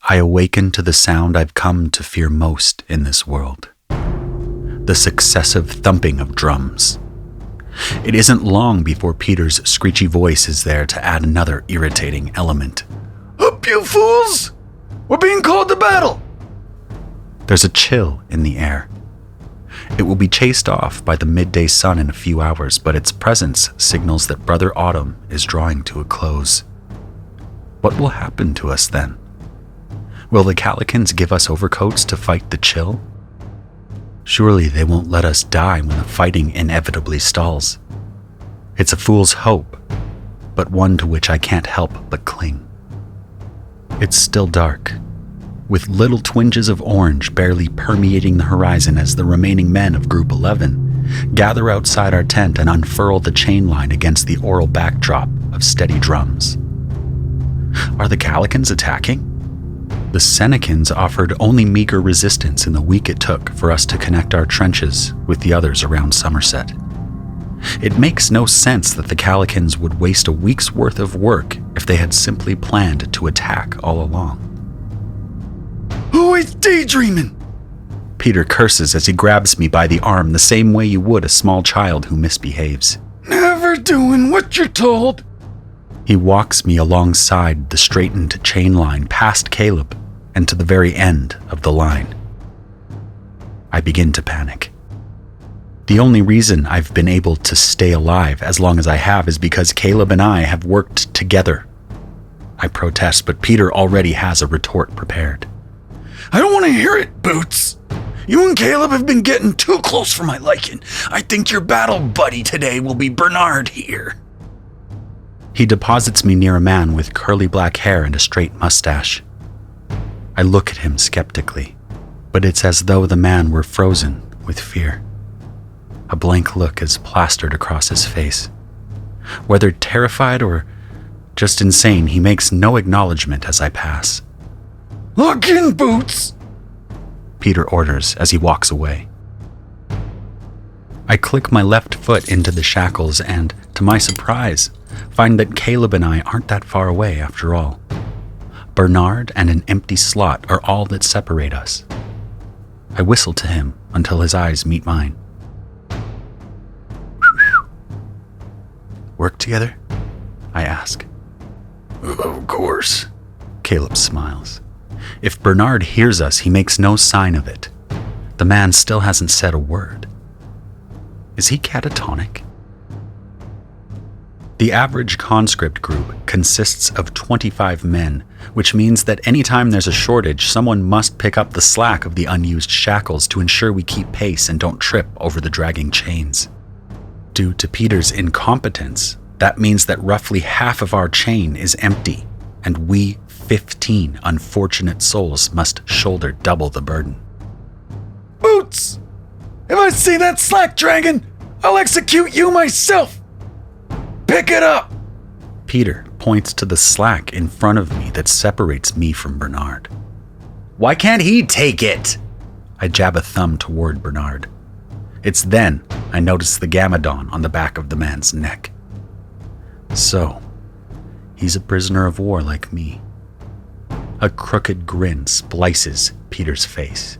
I awaken to the sound I've come to fear most in this world. The successive thumping of drums. It isn't long before Peter's screechy voice is there to add another irritating element. Up, you fools! We're being called to battle! There's a chill in the air. It will be chased off by the midday sun in a few hours, but its presence signals that Brother Autumn is drawing to a close. What will happen to us then? Will the Calicans give us overcoats to fight the chill? Surely they won't let us die when the fighting inevitably stalls. It's a fool's hope, but one to which I can't help but cling. It's still dark, with little twinges of orange barely permeating the horizon as the remaining men of Group 11 gather outside our tent and unfurl the chain line against the oral backdrop of steady drums. Are the Calicans attacking? The Senecans offered only meager resistance in the week it took for us to connect our trenches with the others around Somerset. It makes no sense that the Calicans would waste a week's worth of work if they had simply planned to attack all along. Who is daydreaming? Peter curses as he grabs me by the arm the same way you would a small child who misbehaves. Never doing what you're told. He walks me alongside the straightened chain line past Caleb and to the very end of the line. I begin to panic. The only reason I've been able to stay alive as long as I have is because Caleb and I have worked together. I protest, but Peter already has a retort prepared. I don't want to hear it, Boots. You and Caleb have been getting too close for my liking. I think your battle buddy today will be Bernard here. He deposits me near a man with curly black hair and a straight mustache. I look at him skeptically, but it's as though the man were frozen with fear. A blank look is plastered across his face. Whether terrified or just insane, he makes no acknowledgement as I pass. Lock in, Boots! Peter orders as he walks away. I click my left foot into the shackles and, to my surprise, find that Caleb and I aren't that far away after all. Bernard and an empty slot are all that separate us. I whistle to him until his eyes meet mine. Work together? I ask. Of course. Caleb smiles. If Bernard hears us, he makes no sign of it. The man still hasn't said a word. Is he catatonic? The average conscript group consists of 25 men, which means that anytime there's a shortage, someone must pick up the slack of the unused shackles to ensure we keep pace and don't trip over the dragging chains. Due to Peter's incompetence, that means that roughly half of our chain is empty, and we 15 unfortunate souls must shoulder double the burden. Boots! If I see that slack dragon, I'll execute you myself! Pick it up! Peter points to the slack in front of me that separates me from Bernard. Why can't he take it? I jab a thumb toward Bernard. It's then I notice the gamadon on the back of the man's neck. So, he's a prisoner of war like me. A crooked grin splices Peter's face,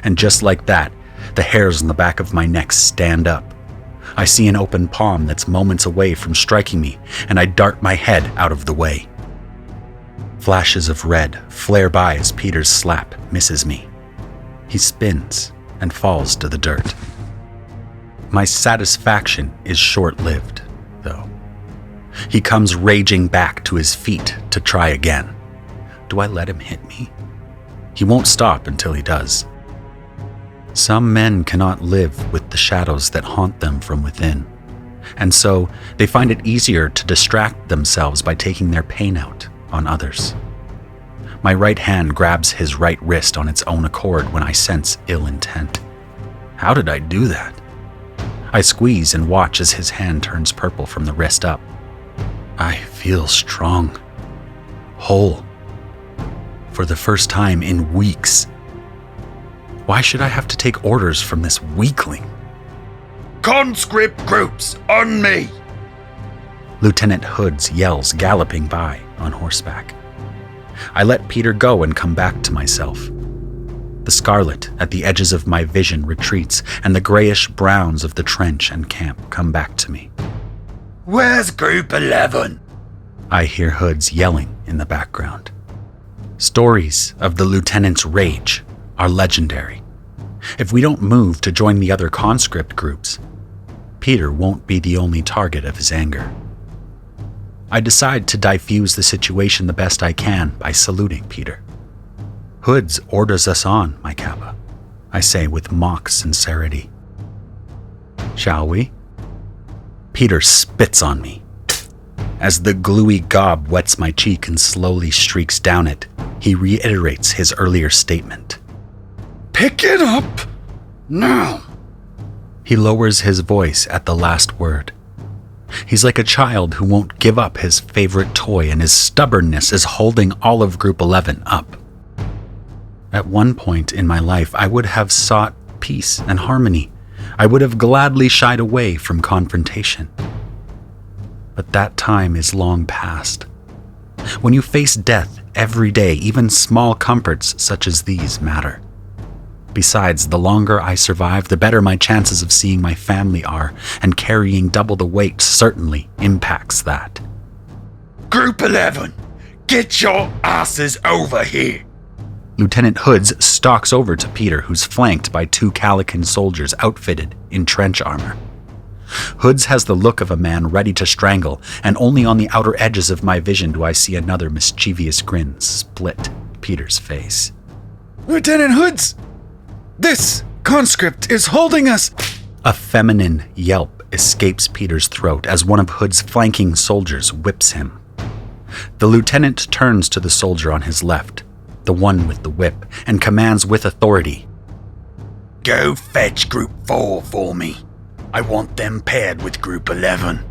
and just like that, the hairs on the back of my neck stand up. I see an open palm that's moments away from striking me, and I dart my head out of the way. Flashes of red flare by as Peter's slap misses me. He spins and falls to the dirt. My satisfaction is short-lived, though. He comes raging back to his feet to try again. Do I let him hit me? He won't stop until he does. Some men cannot live with the shadows that haunt them from within, and so they find it easier to distract themselves by taking their pain out on others. My right hand grabs his right wrist on its own accord when I sense ill intent. How did I do that? I squeeze and watch as his hand turns purple from the wrist up. I feel strong, whole, for the first time in weeks. Why should I have to take orders from this weakling? Conscript groups, on me! Lieutenant Hoods yells, galloping by on horseback. I let Peter go and come back to myself. The scarlet at the edges of my vision retreats, and the grayish browns of the trench and camp come back to me. Where's Group 11? I hear Hoods yelling in the background. Stories of the lieutenant's rage are legendary. If we don't move to join the other conscript groups, Peter won't be the only target of his anger. I decide to diffuse the situation the best I can by saluting Peter. Hoods orders us on, my Kappa, I say with mock sincerity. Shall we? Peter spits on me. As the gluey gob wets my cheek and slowly streaks down it, he reiterates his earlier statement. Pick it up now. He lowers his voice at the last word. He's like a child who won't give up his favorite toy, and his stubbornness is holding all of Group 11 up. At one point in my life, I would have sought peace and harmony. I would have gladly shied away from confrontation. But that time is long past. When you face death every day, even small comforts such as these matter. Besides, the longer I survive, the better my chances of seeing my family are, and carrying double the weight certainly impacts that. Group 11, get your asses over here. Lieutenant Hoods stalks over to Peter, who's flanked by 2 Calican soldiers outfitted in trench armor. Hoods has the look of a man ready to strangle, and only on the outer edges of my vision do I see another mischievous grin split Peter's face. Lieutenant Hoods, this conscript is holding us. A feminine yelp escapes Peter's throat as one of Hood's flanking soldiers whips him. The lieutenant turns to the soldier on his left, the one with the whip, and commands with authority. Go fetch Group 4 for me. I want them paired with Group 11.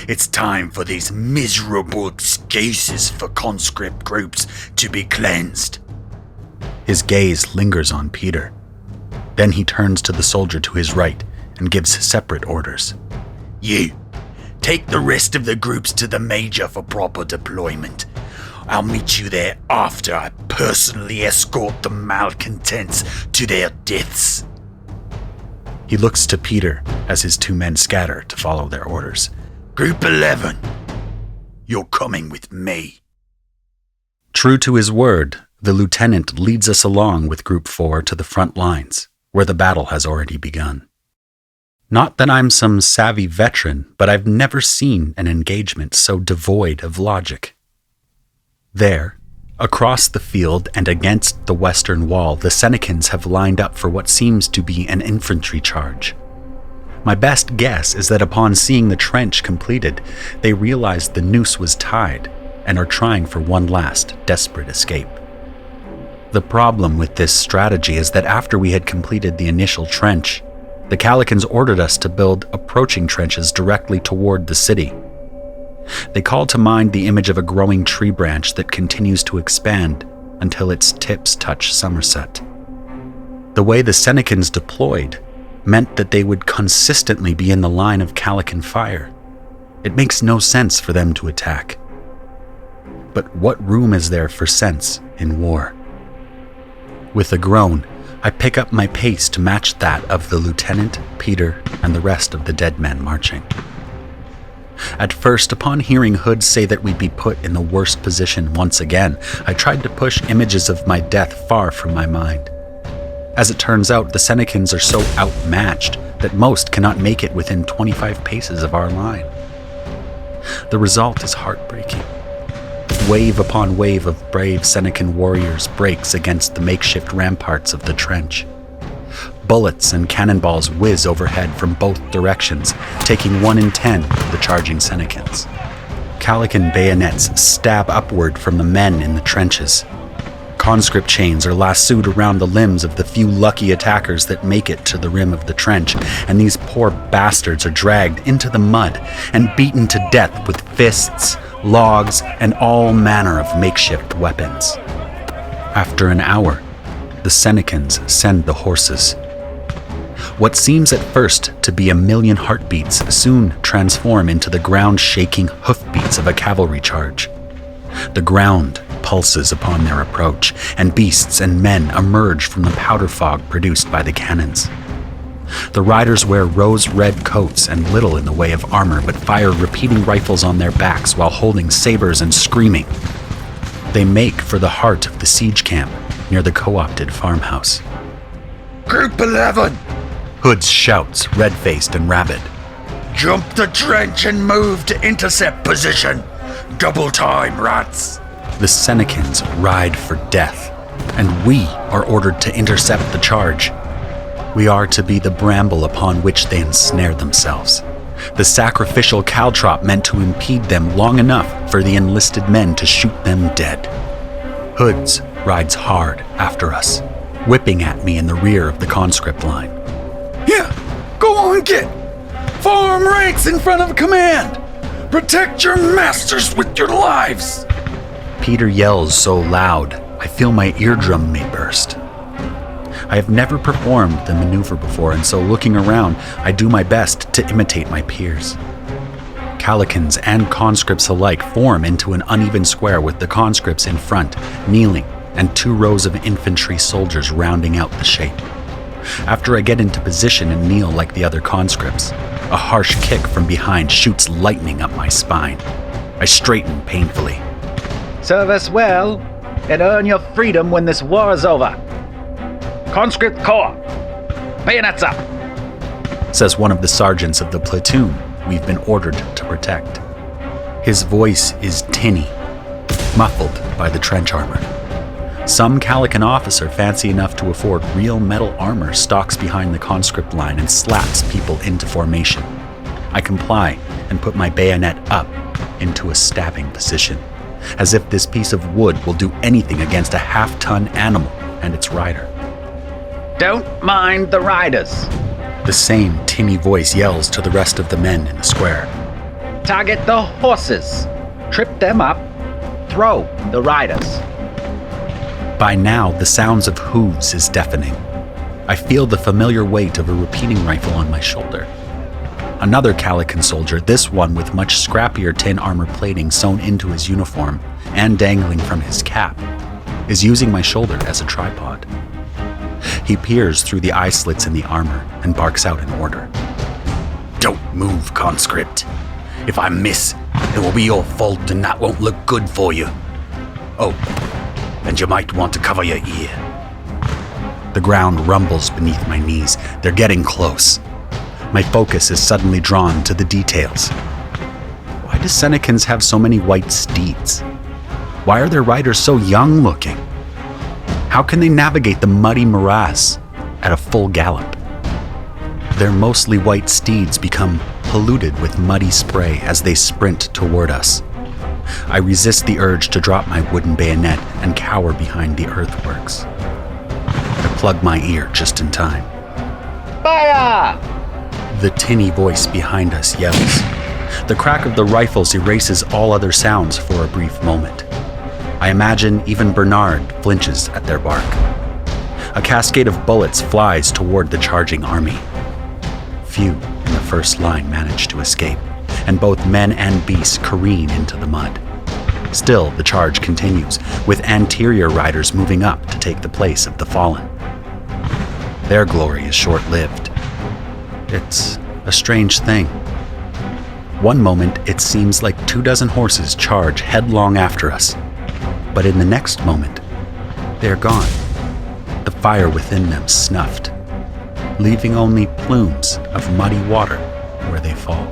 It's time for these miserable excuses for conscript groups to be cleansed. His gaze lingers on Peter. Then he turns to the soldier to his right and gives separate orders. You, take the rest of the groups to the Major for proper deployment. I'll meet you there after I personally escort the malcontents to their deaths. He looks to Peter as his 2 men scatter to follow their orders. Group 11, you're coming with me. True to his word, the lieutenant leads us along with Group 4 to the front lines, where the battle has already begun. Not that I'm some savvy veteran, but I've never seen an engagement so devoid of logic. There, across the field and against the western wall, the Senecans have lined up for what seems to be an infantry charge. My best guess is that upon seeing the trench completed, they realized the noose was tied and are trying for one last desperate escape. The problem with this strategy is that after we had completed the initial trench, the Calicans ordered us to build approaching trenches directly toward the city. They call to mind the image of a growing tree branch that continues to expand until its tips touch Somerset. The way the Senecans deployed meant that they would consistently be in the line of Calican fire. It makes no sense for them to attack. But what room is there for sense in war? With a groan, I pick up my pace to match that of the lieutenant, Peter, and the rest of the dead men marching. At first, upon hearing Hood say that we'd be put in the worst position once again, I tried to push images of my death far from my mind. As it turns out, the Senecans are so outmatched that most cannot make it within 25 paces of our line. The result is heartbreaking. Wave upon wave of brave Senecan warriors breaks against the makeshift ramparts of the trench. Bullets and cannonballs whiz overhead from both directions, taking 1 in 10 of the charging Senecans. Calican bayonets stab upward from the men in the trenches. Conscript chains are lassoed around the limbs of the few lucky attackers that make it to the rim of the trench, and these poor bastards are dragged into the mud and beaten to death with fists, logs, and all manner of makeshift weapons. After an hour, the Senecans send the horses. What seems at first to be a million heartbeats soon transform into the ground-shaking hoofbeats of a cavalry charge. The ground pulses upon their approach, and beasts and men emerge from the powder fog produced by the cannons. The riders wear rose-red coats and little in the way of armor, but fire repeating rifles on their backs while holding sabers and screaming. They make for the heart of the siege camp near the co-opted farmhouse. Group 11! Hoods shouts, red-faced and rabid. Jump the trench and move to intercept position. Double time, rats. The Senecans ride for death, and we are ordered to intercept the charge. We are to be the bramble upon which they ensnare themselves, the sacrificial caltrop meant to impede them long enough for the enlisted men to shoot them dead. Hoods rides hard after us, whipping at me in the rear of the conscript line. Yeah, go on, Git. Form ranks in front of command. Protect your masters with your lives. Peter yells so loud, I feel my eardrum may burst. I have never performed the maneuver before, and so looking around, I do my best to imitate my peers. Calicans and conscripts alike form into an uneven square with the conscripts in front, kneeling, and 2 rows of infantry soldiers rounding out the shape. After I get into position and kneel like the other conscripts, a harsh kick from behind shoots lightning up my spine. I straighten painfully. Serve us well, and earn your freedom when this war is over. Conscript Corps, bayonets up, says one of the sergeants of the platoon we've been ordered to protect. His voice is tinny, muffled by the trench armor. Some Calican officer fancy enough to afford real metal armor stalks behind the conscript line and slaps people into formation. I comply and put my bayonet up into a stabbing position, as if this piece of wood will do anything against a half-ton animal and its rider. Don't mind the riders. The same tinny voice yells to the rest of the men in the square. Target the horses. Trip them up. Throw the riders. By now, the sounds of hooves is deafening. I feel the familiar weight of a repeating rifle on my shoulder. Another Calican soldier, this one with much scrappier tin armor plating sewn into his uniform and dangling from his cap, is using my shoulder as a tripod. He peers through the eye slits in the armor and barks out an order. Don't move, conscript. If I miss, it will be your fault and that won't look good for you. Oh, and you might want to cover your ear. The ground rumbles beneath my knees. They're getting close. My focus is suddenly drawn to the details. Why do Senecans have so many white steeds? Why are their riders so young looking? How can they navigate the muddy morass at a full gallop? Their mostly white steeds become polluted with muddy spray as they sprint toward us. I resist the urge to drop my wooden bayonet and cower behind the earthworks. I plug my ear just in time. Fire! The tinny voice behind us yells. The crack of the rifles erases all other sounds for a brief moment. I imagine even Bernard flinches at their bark. A cascade of bullets flies toward the charging army. Few in the first line manage to escape, and both men and beasts careen into the mud. Still, the charge continues, with anterior riders moving up to take the place of the fallen. Their glory is short-lived. It's a strange thing. One moment, it seems like 24 horses charge headlong after us, but in the next moment, they're gone, the fire within them snuffed, leaving only plumes of muddy water where they fall.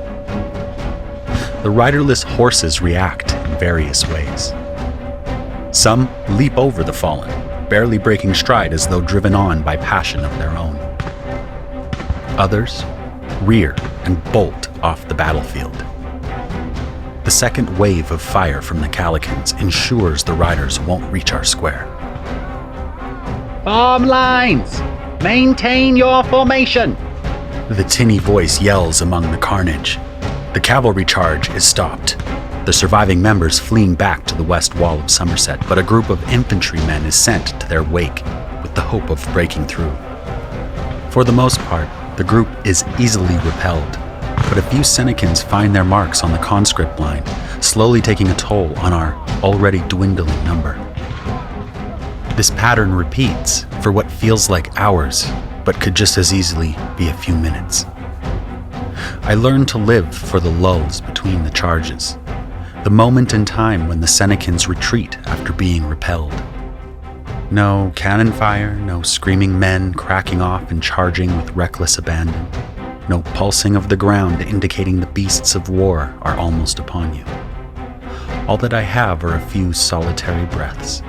The riderless horses react in various ways. Some leap over the fallen, barely breaking stride as though driven on by passion of their own. Others rear and bolt off the battlefield. The second wave of fire from the Calicans ensures the riders won't reach our square. Form lines! Maintain your formation! The tinny voice yells among the carnage. The cavalry charge is stopped, the surviving members fleeing back to the west wall of Somerset, but a group of infantrymen is sent to their wake with the hope of breaking through. For the most part, the group is easily repelled, but a few Senecans find their marks on the conscript line, slowly taking a toll on our already dwindling number. This pattern repeats for what feels like hours, but could just as easily be a few minutes. I learned to live for the lulls between the charges, the moment in time when the Senecans retreat after being repelled. No cannon fire, no screaming men cracking off and charging with reckless abandon, no pulsing of the ground indicating the beasts of war are almost upon you. All that I have are a few solitary breaths.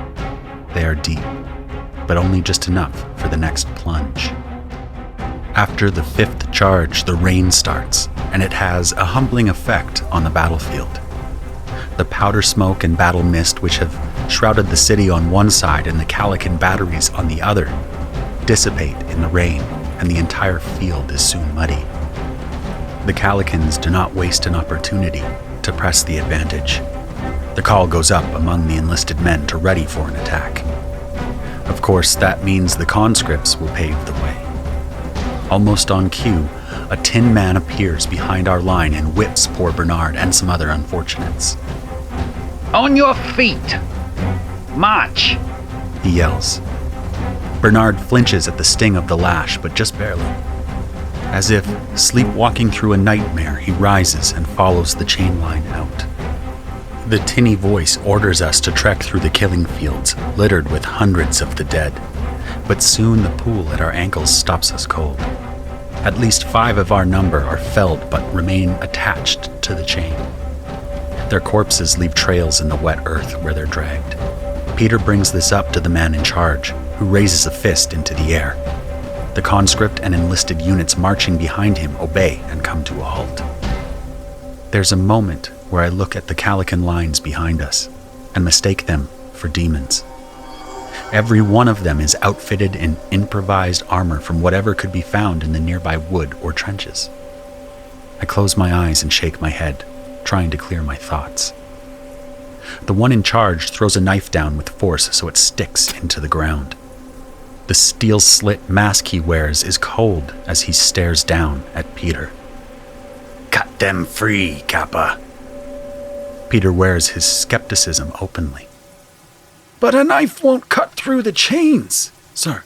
They are deep, but only just enough for the next plunge. After the fifth charge, the rain starts, and it has a humbling effect on the battlefield. The powder smoke and battle mist which have shrouded the city on one side and the Calican batteries on the other dissipate in the rain, and the entire field is soon muddy. The Calicans do not waste an opportunity to press the advantage. The call goes up among the enlisted men to ready for an attack. Of course, that means the conscripts will pave the way. Almost on cue, a tin man appears behind our line and whips poor Bernard and some other unfortunates. On your feet! March! He yells. Bernard flinches at the sting of the lash, but just barely. As if sleepwalking through a nightmare, he rises and follows the chain line out. The tinny voice orders us to trek through the killing fields, littered with hundreds of the dead. But soon the pool at our ankles stops us cold. At least 5 of our number are felled but remain attached to the chain. Their corpses leave trails in the wet earth where they're dragged. Peter brings this up to the man in charge, who raises a fist into the air. The conscript and enlisted units marching behind him obey and come to a halt. There's a moment where I look at the Calican lines behind us and mistake them for demons. Every one of them is outfitted in improvised armor from whatever could be found in the nearby wood or trenches. I close my eyes and shake my head, trying to clear my thoughts. The one in charge throws a knife down with force so it sticks into the ground. The steel-slit mask he wears is cold as he stares down at Peter. Cut them free, Kappa. Peter wears his skepticism openly. But a knife won't cut through the chains, sir.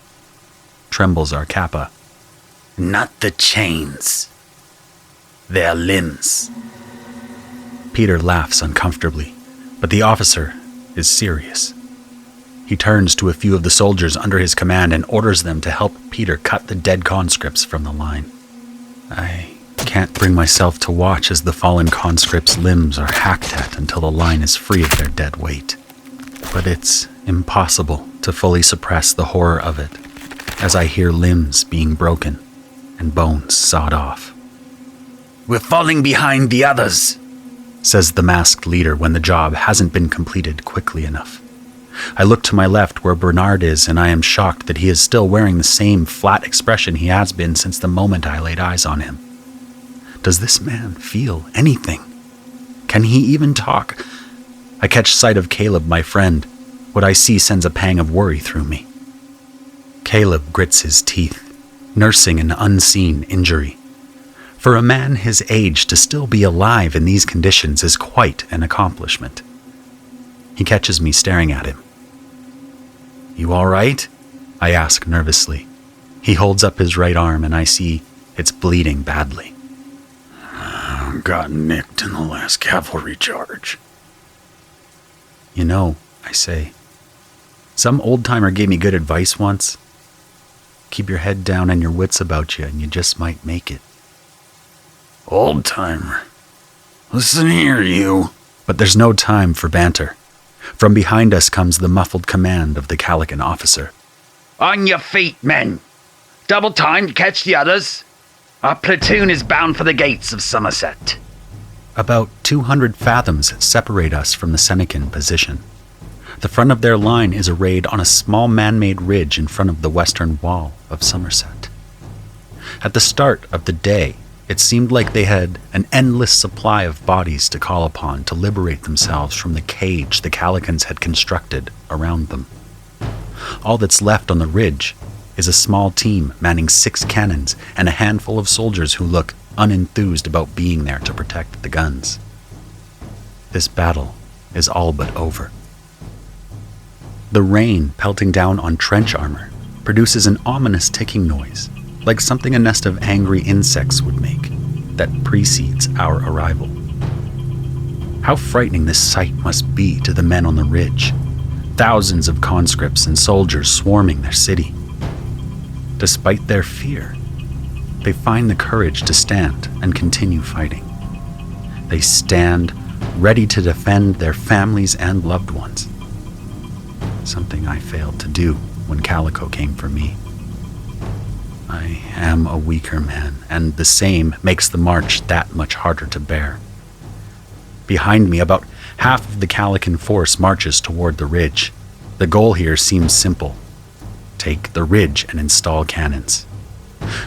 Trembles our Kappa. Not the chains. Their limbs. Peter laughs uncomfortably, but the officer is serious. He turns to a few of the soldiers under his command and orders them to help Peter cut the dead conscripts from the line. I can't bring myself to watch as the fallen conscripts' limbs are hacked at until the line is free of their dead weight. But it's impossible to fully suppress the horror of it as I hear limbs being broken and bones sawed off. We're falling behind the others, says the masked leader when the job hasn't been completed quickly enough. I look to my left where Bernard is, and I am shocked that he is still wearing the same flat expression he has been since the moment I laid eyes on him. Does this man feel anything? Can he even talk? I catch sight of Caleb, my friend. What I see sends a pang of worry through me. Caleb grits his teeth, nursing an unseen injury. For a man his age to still be alive in these conditions is quite an accomplishment. He catches me staring at him. You all right? I ask nervously. He holds up his right arm and I see it's bleeding badly. Got nicked in the last cavalry charge. You know, I say, some old-timer gave me good advice once. Keep your head down and your wits about you and you just might make it. Old-timer? Listen here, you. But there's no time for banter. From behind us comes the muffled command of the Calican officer. On your feet, men! Double time to catch the others. Our platoon is bound for the gates of Somerset. About 200 fathoms separate us from the Senecan position. The front of their line is arrayed on a small man-made ridge in front of the western wall of Somerset. At the start of the day, it seemed like they had an endless supply of bodies to call upon to liberate themselves from the cage the Calicans had constructed around them. All that's left on the ridge is a small team manning 6 cannons and a handful of soldiers who look unenthused about being there to protect the guns. This battle is all but over. The rain pelting down on trench armor produces an ominous ticking noise, like something a nest of angry insects would make, that precedes our arrival. How frightening this sight must be to the men on the ridge, thousands of conscripts and soldiers swarming their city. Despite their fear, they find the courage to stand and continue fighting. They stand ready to defend their families and loved ones. Something I failed to do when Calico came for me. I am a weaker man, and the same makes the march that much harder to bear. Behind me, about half of the Calican force marches toward the ridge. The goal here seems simple. Take the ridge and install cannons.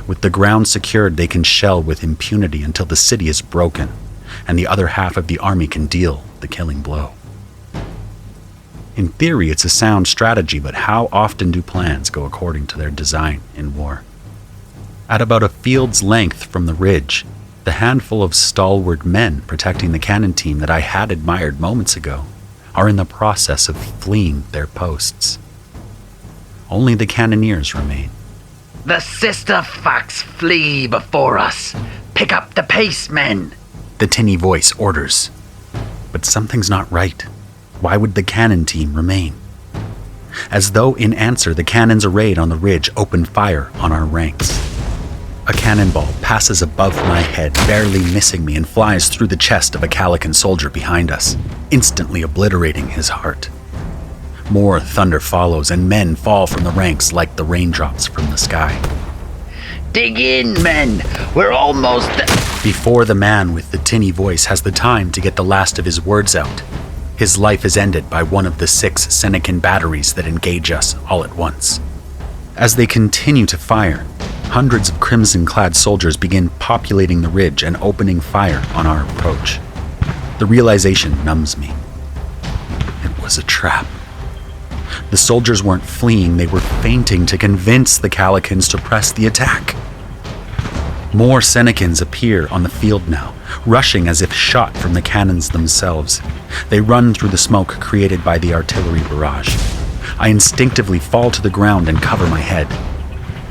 With the ground secured, they can shell with impunity until the city is broken, and the other half of the army can deal the killing blow. In theory, it's a sound strategy, but how often do plans go according to their design in war? At about a field's length from the ridge, the handful of stalwart men protecting the cannon team that I had admired moments ago are in the process of fleeing their posts. Only the cannoneers remain. The sister fucks flee before us. Pick up the pace, men. The tinny voice orders. But something's not right. Why would the cannon team remain? As though in answer, the cannons arrayed on the ridge open fire on our ranks. A cannonball passes above my head, barely missing me, and flies through the chest of a Calican soldier behind us, instantly obliterating his heart. More thunder follows, and men fall from the ranks like the raindrops from the sky. Dig in, men. We're almost... Before the man with the tinny voice has the time to get the last of his words out, his life is ended by one of the 6 Senecan batteries that engage us all at once. As they continue to fire, hundreds of crimson-clad soldiers begin populating the ridge and opening fire on our approach. The realization numbs me. It was a trap. The soldiers weren't fleeing, they were feinting to convince the Calicans to press the attack. More Senecans appear on the field now, rushing as if shot from the cannons themselves. They run through the smoke created by the artillery barrage. I instinctively fall to the ground and cover my head.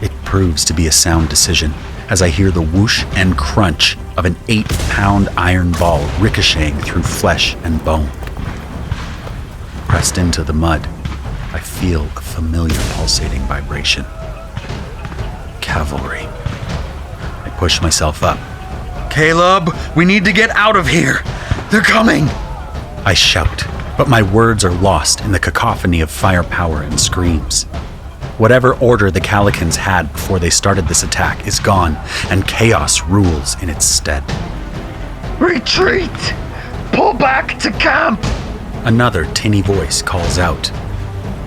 It proves to be a sound decision, as I hear the whoosh and crunch of an 8-pound iron ball ricocheting through flesh and bone. Pressed into the mud, I feel a familiar pulsating vibration. Cavalry. I push myself up. Caleb, we need to get out of here. They're coming. I shout, but my words are lost in the cacophony of firepower and screams. Whatever order the Calicans had before they started this attack is gone, and chaos rules in its stead. Retreat! Pull back to camp! Another tinny voice calls out.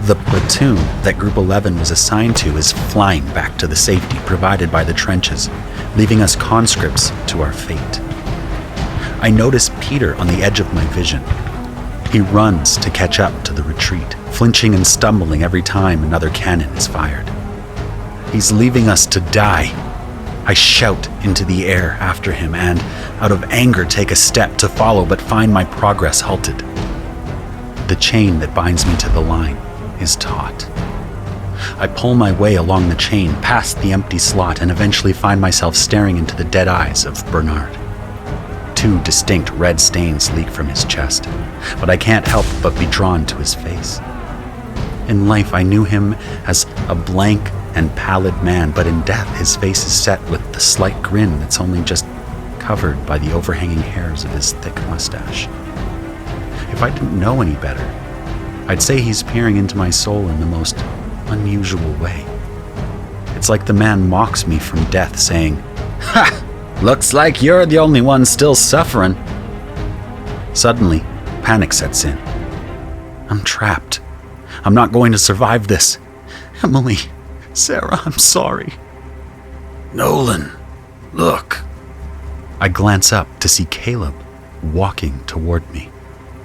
The platoon that Group 11 was assigned to is flying back to the safety provided by the trenches, leaving us conscripts to our fate. I notice Peter on the edge of my vision. He runs to catch up to the retreat, flinching and stumbling every time another cannon is fired. He's leaving us to die. I shout into the air after him and, out of anger, take a step to follow but find my progress halted. The chain that binds me to the line is taut. I pull my way along the chain, past the empty slot, and eventually find myself staring into the dead eyes of Bernard. 2 distinct red stains leak from his chest, but I can't help but be drawn to his face. In life, I knew him as a blank and pallid man, but in death, his face is set with the slight grin that's only just covered by the overhanging hairs of his thick mustache. If I didn't know any better, I'd say he's peering into my soul in the most unusual way. It's like the man mocks me from death, saying, "Ha! Looks like you're the only one still suffering." Suddenly, panic sets in. I'm trapped. I'm not going to survive this. Emily, Sarah, I'm sorry. Nolan, look. I glance up to see Caleb walking toward me,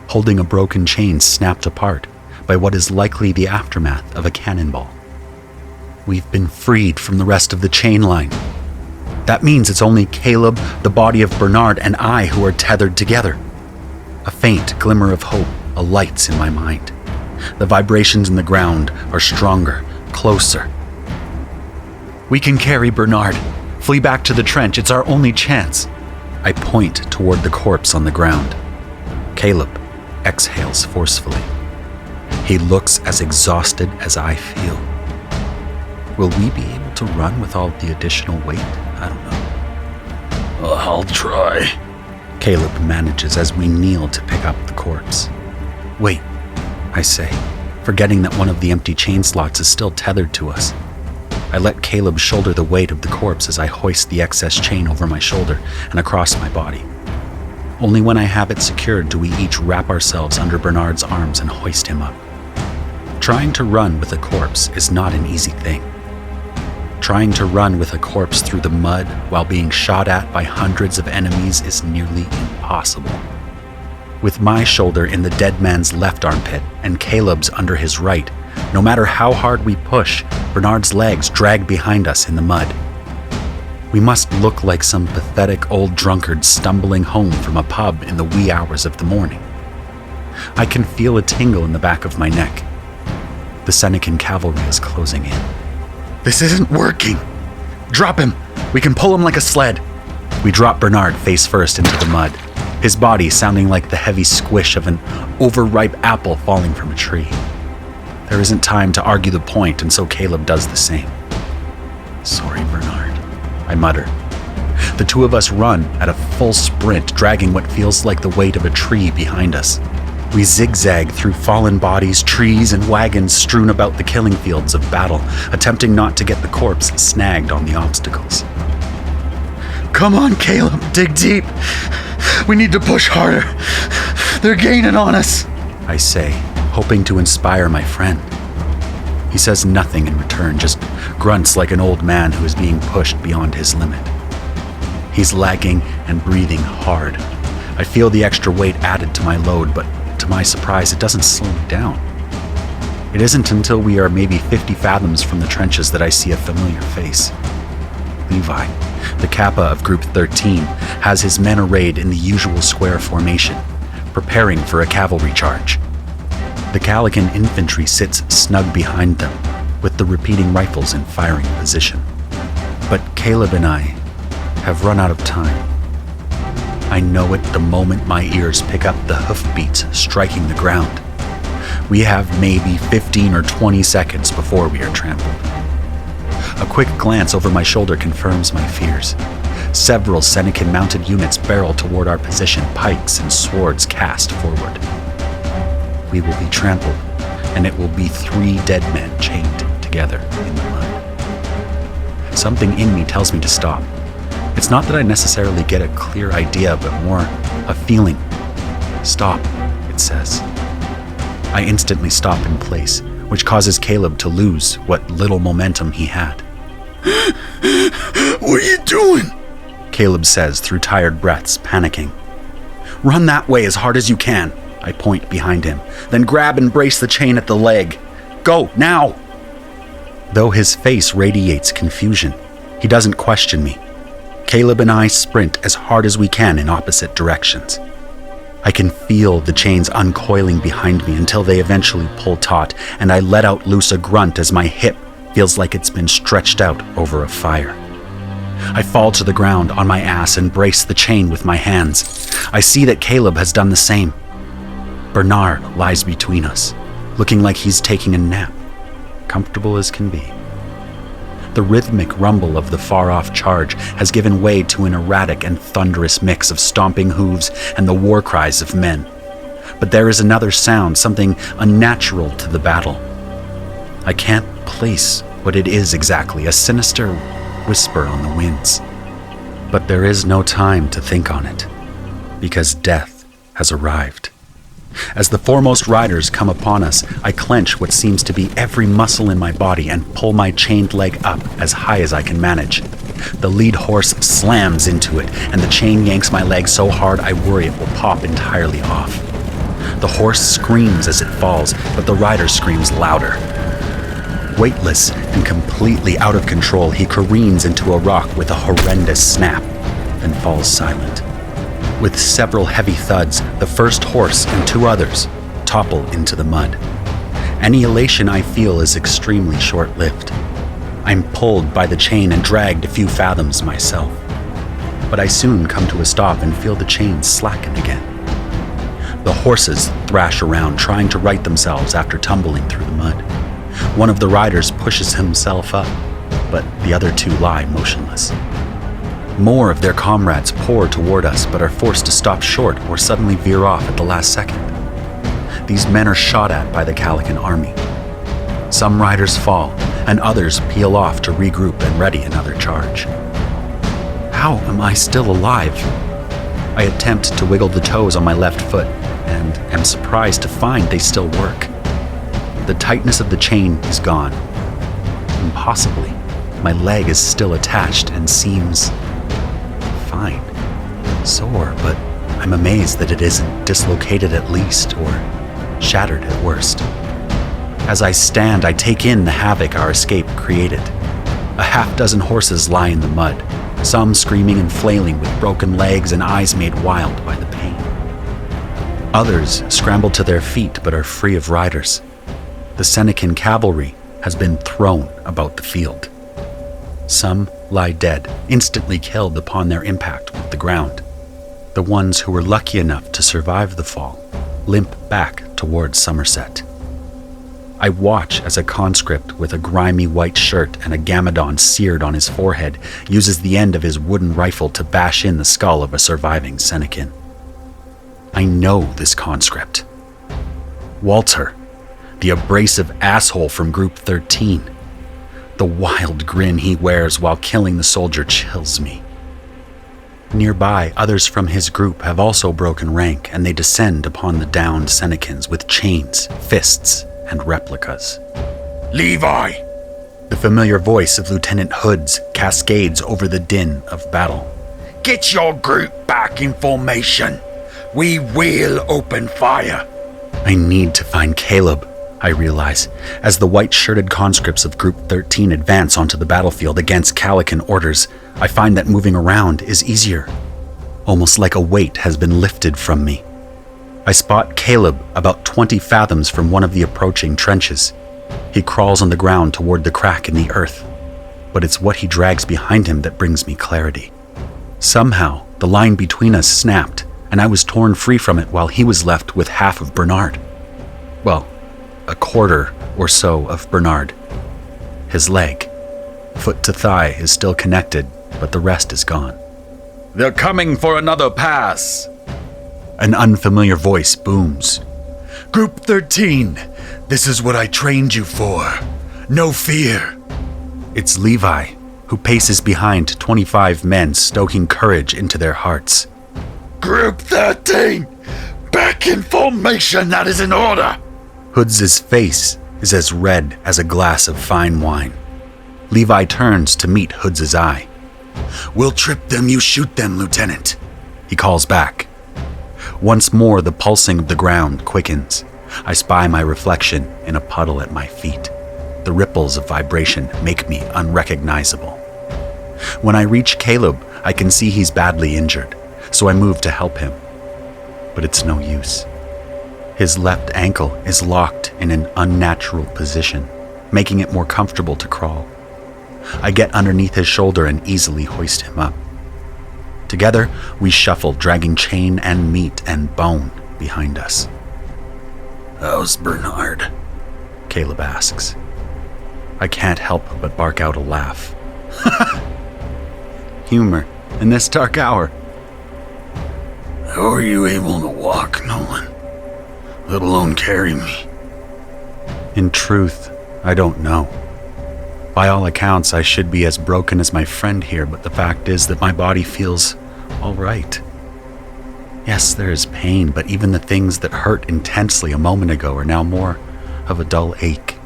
holding a broken chain snapped apart by what is likely the aftermath of a cannonball. We've been freed from the rest of the chain line. That means it's only Caleb, the body of Bernard, and I who are tethered together. A faint glimmer of hope alights in my mind. The vibrations in the ground are stronger, closer. We can carry Bernard. Flee back to the trench. It's our only chance. I point toward the corpse on the ground. Caleb exhales forcefully. He looks as exhausted as I feel. Will we be able to run with all the additional weight? I don't know. I'll try. Caleb manages as we kneel to pick up the corpse. Wait, I say, forgetting that one of the empty chain slots is still tethered to us. I let Caleb shoulder the weight of the corpse as I hoist the excess chain over my shoulder and across my body. Only when I have it secured do we each wrap ourselves under Bernard's arms and hoist him up. Trying to run with a corpse is not an easy thing. Trying to run with a corpse through the mud while being shot at by hundreds of enemies is nearly impossible. With my shoulder in the dead man's left armpit and Caleb's under his right, no matter how hard we push, Bernard's legs drag behind us in the mud. We must look like some pathetic old drunkard stumbling home from a pub in the wee hours of the morning. I can feel a tingle in the back of my neck. The Senecan cavalry is closing in. This isn't working. Drop him. We can pull him like a sled. We drop Bernard face first into the mud, his body sounding like the heavy squish of an overripe apple falling from a tree. There isn't time to argue the point, and so Caleb does the same. Sorry, Bernard, I mutter. The two of us run at a full sprint, dragging what feels like the weight of a tree behind us. We zigzag through fallen bodies, trees, and wagons strewn about the killing fields of battle, attempting not to get the corpse snagged on the obstacles. Come on, Caleb, dig deep. We need to push harder. They're gaining on us, I say, hoping to inspire my friend. He says nothing in return, just grunts like an old man who is being pushed beyond his limit. He's lagging and breathing hard. I feel the extra weight added to my load, but to my surprise, it doesn't slow me down. It isn't until we are maybe 50 fathoms from the trenches that I see a familiar face. Levi, the Kappa of Group 13, has his men arrayed in the usual square formation, preparing for a cavalry charge. The Calican infantry sits snug behind them, with the repeating rifles in firing position. But Caleb and I have run out of time. I know it the moment my ears pick up the hoofbeats striking the ground. We have maybe 15 or 20 seconds before we are trampled. A quick glance over my shoulder confirms my fears. Several Senecan-mounted units barrel toward our position, pikes and swords cast forward. We will be trampled, and it will be 3 dead men chained together in the mud. Something in me tells me to stop. It's not that I necessarily get a clear idea, but more a feeling. Stop, it says. I instantly stop in place, which causes Caleb to lose what little momentum he had. What are you doing? Caleb says through tired breaths, panicking. Run that way as hard as you can, I point behind him. Then grab and brace the chain at the leg. Go, now! Though his face radiates confusion, he doesn't question me. Caleb and I sprint as hard as we can in opposite directions. I can feel the chains uncoiling behind me until they eventually pull taut, and I let out loose a grunt as my hip feels like it's been stretched out over a fire. I fall to the ground on my ass and brace the chain with my hands. I see that Caleb has done the same. Bernard lies between us, looking like he's taking a nap, comfortable as can be. The rhythmic rumble of the far-off charge has given way to an erratic and thunderous mix of stomping hooves and the war cries of men. But there is another sound, something unnatural to the battle. I can't place what it is exactly, a sinister whisper on the winds. But there is no time to think on it, because death has arrived. As the foremost riders come upon us, I clench what seems to be every muscle in my body and pull my chained leg up as high as I can manage. The lead horse slams into it, and the chain yanks my leg so hard I worry it will pop entirely off. The horse screams as it falls, but the rider screams louder. Weightless and completely out of control, he careens into a rock with a horrendous snap, then falls silent. With several heavy thuds, the first horse and 2 others topple into the mud. Any elation I feel is extremely short-lived. I'm pulled by the chain and dragged a few fathoms myself. But I soon come to a stop and feel the chain slacken again. The horses thrash around, trying to right themselves after tumbling through the mud. One of the riders pushes himself up, but the other 2 lie motionless. More of their comrades pour toward us, but are forced to stop short or suddenly veer off at the last second. These men are shot at by the Calican army. Some riders fall, and others peel off to regroup and ready another charge. How am I still alive? I attempt to wiggle the toes on my left foot, and am surprised to find they still work. The tightness of the chain is gone. Impossibly, my leg is still attached and seems fine. Sore, but I'm amazed that it isn't dislocated at least, or shattered at worst. As I stand, I take in the havoc our escape created. A half-dozen horses lie in the mud, some screaming and flailing with broken legs and eyes made wild by the pain. Others scramble to their feet but are free of riders. The Senecan cavalry has been thrown about the field. Some lie dead, instantly killed upon their impact with the ground. The ones who were lucky enough to survive the fall limp back towards Somerset. I watch as a conscript with a grimy white shirt and a gamadon seared on his forehead uses the end of his wooden rifle to bash in the skull of a surviving Senecan. I know this conscript. Walter, the abrasive asshole from Group 13. The wild grin he wears while killing the soldier chills me. Nearby, others from his group have also broken rank, and they descend upon the downed Senecans with chains, fists, and replicas. Levi! The familiar voice of Lieutenant Hoods cascades over the din of battle. Get your group back in formation. We will open fire. I need to find Caleb, I realize, as the white-shirted conscripts of Group 13 advance onto the battlefield against Calican orders. I find that moving around is easier. Almost like a weight has been lifted from me. I spot Caleb about 20 fathoms from one of the approaching trenches. He crawls on the ground toward the crack in the earth, but it's what he drags behind him that brings me clarity. Somehow, the line between us snapped, and I was torn free from it while he was left with half of Bernard. Well, a quarter or so of Bernard. His leg, foot to thigh, is still connected, but the rest is gone. They're coming for another pass. An unfamiliar voice booms. Group 13, this is what I trained you for. No fear. It's Levi, who paces behind 25 men stoking courage into their hearts. Group 13, back in formation, that is in order. Hoods' face is as red as a glass of fine wine. Levi turns to meet Hoods' eye. We'll trip them, you shoot them, Lieutenant. He calls back. Once more, the pulsing of the ground quickens. I spy my reflection in a puddle at my feet. The ripples of vibration make me unrecognizable. When I reach Caleb, I can see he's badly injured, so I move to help him. But it's no use. His left ankle is locked in an unnatural position, making it more comfortable to crawl. I get underneath his shoulder and easily hoist him up. Together, we shuffle, dragging chain and meat and bone behind us. How's Bernard? Caleb asks. I can't help but bark out a laugh. Humor in this dark hour. How are you able to walk, Nolan? Let alone carry me? In truth, I don't know. By all accounts, I should be as broken as my friend here, but the fact is that my body feels all right. Yes, there is pain, but even the things that hurt intensely a moment ago are now more of a dull ache.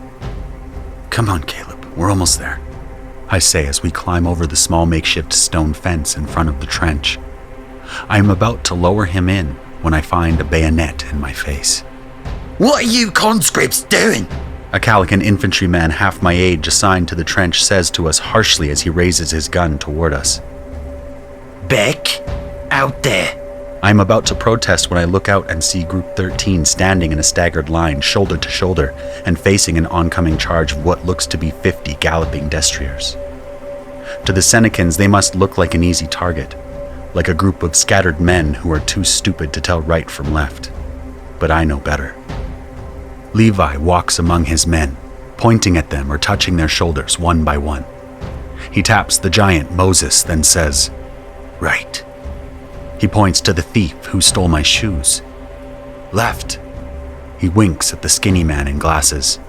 Come on, Caleb, we're almost there, I say as we climb over the small makeshift stone fence in front of the trench. I am about to lower him in when I find a bayonet in my face. What are you conscripts doing? A Calican infantryman half my age assigned to the trench says to us harshly as he raises his gun toward us. Beck, out there. I'm about to protest when I look out and see Group 13 standing in a staggered line, shoulder to shoulder, and facing an oncoming charge of what looks to be 50 galloping destriers. To the Senecans, they must look like an easy target, like a group of scattered men who are too stupid to tell right from left. But I know better. Levi walks among his men, pointing at them or touching their shoulders one by one. He taps the giant Moses, then says, "Right." He points to the thief who stole my shoes. "Left." He winks at the skinny man in glasses.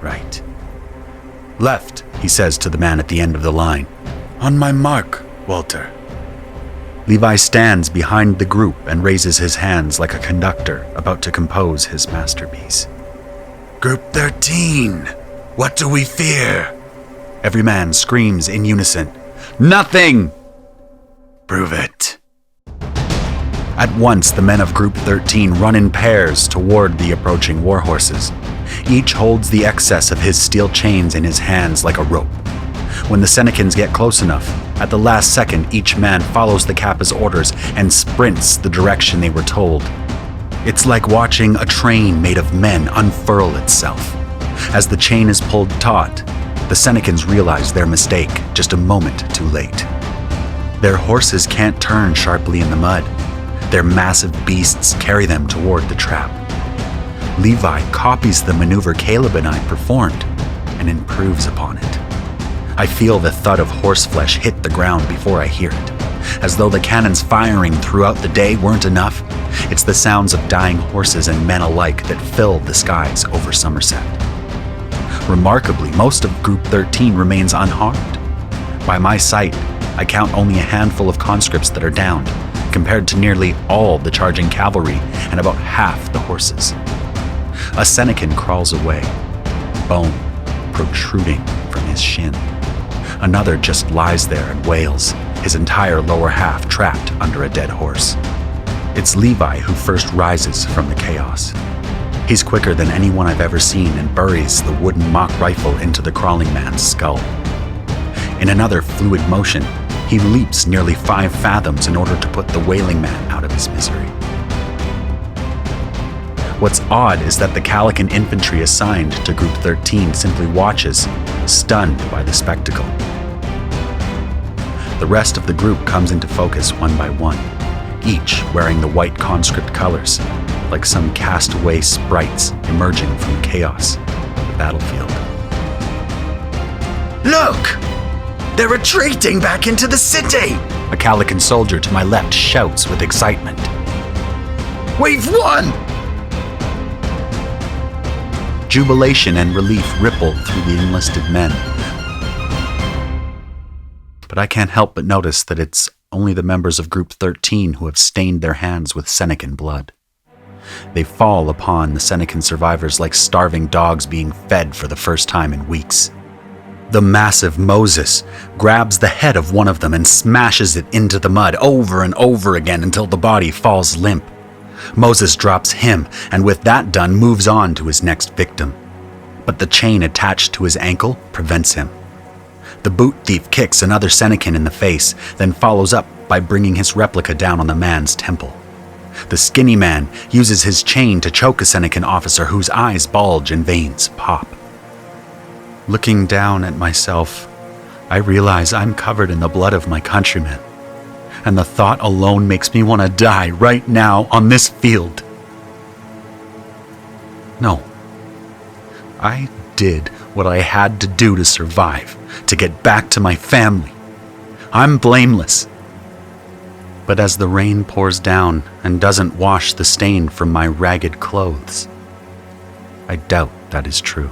"Right." "Left," he says to the man at the end of the line. "On my mark, Walter." Levi stands behind the group and raises his hands like a conductor about to compose his masterpiece. Group 13, what do we fear? Every man screams in unison, "Nothing!" Prove it. At once, the men of Group 13 run in pairs toward the approaching warhorses. Each holds the excess of his steel chains in his hands like a rope. When the Senecans get close enough, at the last second, each man follows the Kappa's orders and sprints the direction they were told. It's like watching a train made of men unfurl itself. As the chain is pulled taut, the Senecans realize their mistake just a moment too late. Their horses can't turn sharply in the mud. Their massive beasts carry them toward the trap. Levi copies the maneuver Caleb and I performed and improves upon it. I feel the thud of horseflesh hit the ground before I hear it. As though the cannons firing throughout the day weren't enough, it's the sounds of dying horses and men alike that fill the skies over Somerset. Remarkably, most of Group 13 remains unharmed. By my sight, I count only a handful of conscripts that are downed, compared to nearly all the charging cavalry and about half the horses. A Senecan crawls away, bone protruding from his shin. Another just lies there and wails, his entire lower half trapped under a dead horse. It's Levi who first rises from the chaos. He's quicker than anyone I've ever seen and buries the wooden mock rifle into the crawling man's skull. In another fluid motion, he leaps nearly 5 fathoms in order to put the wailing man out of his misery. What's odd is that the Calican infantry assigned to Group 13 simply watches, stunned by the spectacle. The rest of the group comes into focus one by one, each wearing the white conscript colors, like some castaway sprites emerging from chaos of the battlefield. Look! They're retreating back into the city! A Calican soldier to my left shouts with excitement. We've won! Jubilation and relief ripple through the enlisted men. But I can't help but notice that it's only the members of Group 13 who have stained their hands with Senecan blood. They fall upon the Senecan survivors like starving dogs being fed for the first time in weeks. The massive Moses grabs the head of one of them and smashes it into the mud over and over again until the body falls limp. Moses drops him, and with that done, moves on to his next victim. But the chain attached to his ankle prevents him. The boot thief kicks another Senecan in the face, then follows up by bringing his replica down on the man's temple. The skinny man uses his chain to choke a Senecan officer whose eyes bulge and veins pop. Looking down at myself, I realize I'm covered in the blood of my countrymen, and the thought alone makes me want to die right now on this field. No. I did what I had to do to survive, to get back to my family. I'm blameless. But as the rain pours down and doesn't wash the stain from my ragged clothes, I doubt that is true.